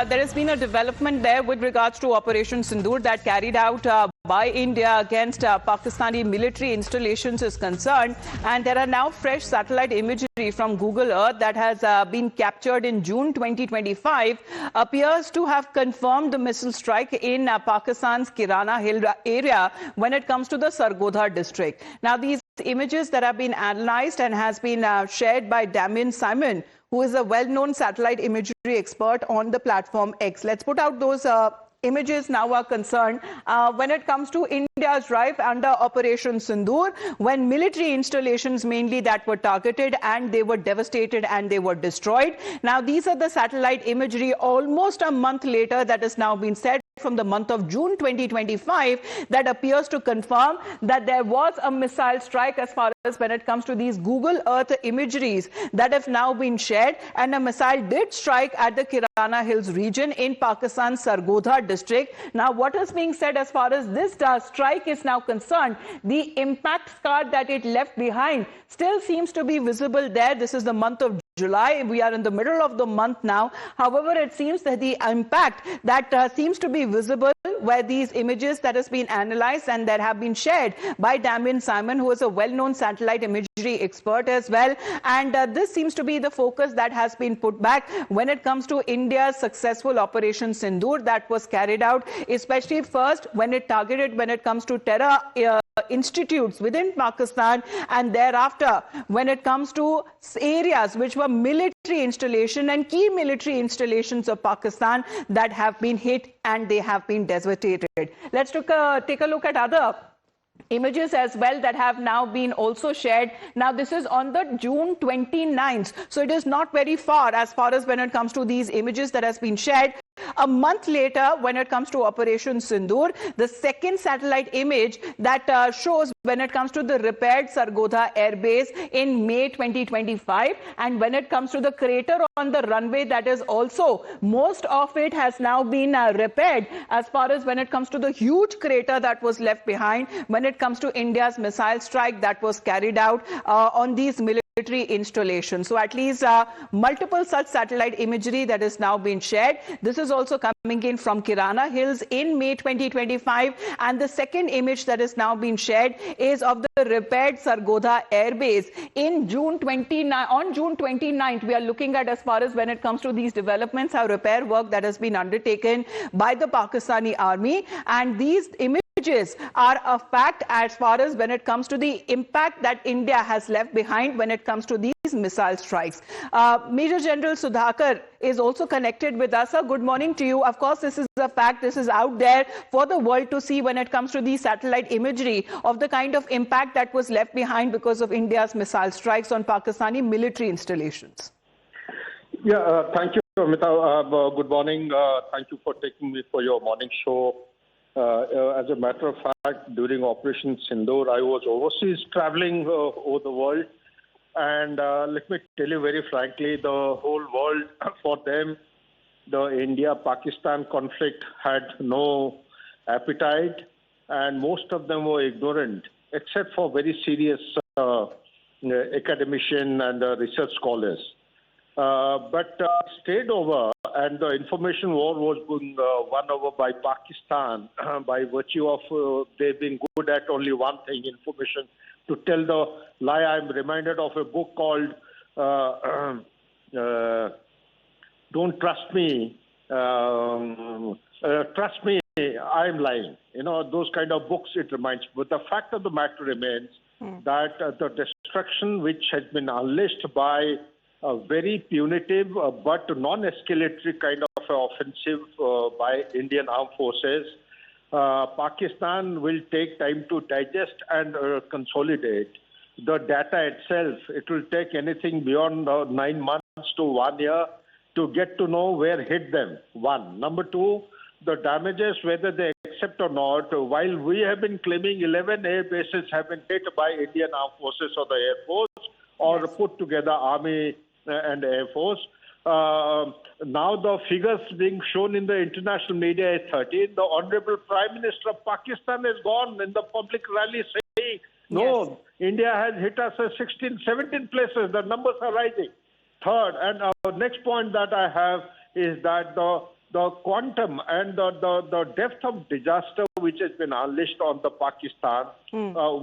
there has been a development there with regards to Operation Sindoor that carried out by India against Pakistani military installations is concerned. And there are now fresh satellite imagery from Google Earth that has been captured in June 2025, appears to have confirmed the missile strike in Pakistan's Kirana Hills area when it comes to the Sargodha district. Now, these images that have been analyzed and has been shared by Damien Simon, who is a well-known satellite imagery expert on the platform X. Let's put out those images now are concerned when it comes to India's drive under Operation Sindoor, when military installations mainly that were targeted and they were devastated and they were destroyed. Now, these are the satellite imagery almost a month later that has now been said from the month of June 2025 that appears to confirm that there was a missile strike as far as when it comes to these Google Earth imageries that have now been shared, and a missile did strike at the Kirana Hills region in Pakistan's Sargodha district. Now, what is being said as far as this strike is now concerned, the impact scar that it left behind still seems to be visible there. This is the month of July. We are in the middle of the month now. However, it seems that the impact that seems to be visible where these images that has been analyzed and that have been shared by Damien Simon, who is a well-known satellite imagery expert as well. And this seems to be the focus that has been put back when it comes to India's successful Operation Sindoor that was carried out, especially first when it targeted when it comes to terror institutes within Pakistan, and thereafter when it comes to areas which were military installation and key military installations of Pakistan that have been hit and they have been devastated. Let's take a look at other images as well that have now been also shared. Now, this is on the June 29th, so it is not very far as when it comes to these images that has been shared. A month later, when it comes to Operation Sindoor, the second satellite image that shows when it comes to the repaired Sargodha Air Base in May 2025, and when it comes to the crater on the runway, that is also, most of it has now been repaired as far as when it comes to the huge crater that was left behind when it comes to India's missile strike that was carried out on these military installation. So at least multiple such satellite imagery that is now being shared. This is also coming in from Kirana Hills in May 2025, and the second image that is now being shared is of the repaired Sargodha Air Base in June 29. On June 29th, we are looking at as far as when it comes to these developments, how repair work that has been undertaken by the Pakistani army, and these images are a fact as far as when it comes to the impact that India has left behind when it comes to these missile strikes. Major General Sudhakar is also connected with us. Sir, good morning to you. Of course, this is a fact. This is out there for the world to see when it comes to the satellite imagery of the kind of impact that was left behind because of India's missile strikes on Pakistani military installations. Yeah, thank you, Amita. Good morning. Thank you for taking me for your morning show. As a matter of fact, during Operation Sindoor, I was overseas traveling over the world. And let me tell you very frankly, the whole world, for them, the India-Pakistan conflict had no appetite, and most of them were ignorant, except for very serious academicians and research scholars. But stayed over, and the information war was being won over by Pakistan by virtue of they being good at only one thing, information. To tell the lie, I'm reminded of a book called Don't Trust Me, Trust Me, I'm Lying. You know, those kind of books it reminds. But the fact of the matter remains that the destruction which has been unleashed by a very punitive but non-escalatory kind of offensive by Indian armed forces, Pakistan will take time to digest and consolidate. The data itself, it will take anything beyond 9 months to 1 year to get to know where hit them. One. Number two, the damages, whether they accept or not, while we have been claiming 11 air bases have been hit by Indian armed forces or the Air Force or put together Army and Air Force. Now the figures being shown in the international media is 13. The Honorable Prime Minister of Pakistan has gone in the public rally saying, no, India has hit us at 16, 17 places. The numbers are rising. Third, and our next point that I have is that the the quantum and the depth of disaster which has been unleashed on the Pakistan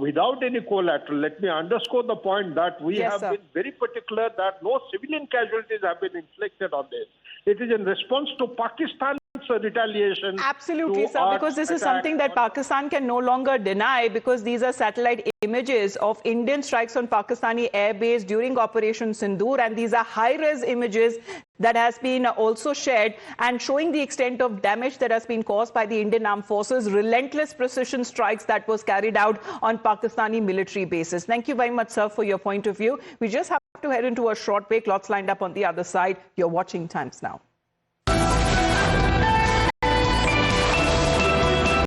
without any collateral. Let me underscore the point that we have been very particular that no civilian casualties have been inflicted on this. It is in response to Pakistan's retaliation. Absolutely, sir, because this is something that Pakistan can no longer deny, because these are satellite images of Indian strikes on Pakistani airbase during Operation Sindoor, and these are high-res images that has been also shared and showing the extent of damage that has been caused by the Indian Armed Forces, relentless precision strikes that was carried out on Pakistani military bases. Thank you very much, sir, for your point of view. We just have to head into a short break. Lots lined up on the other side. You're watching Times Now.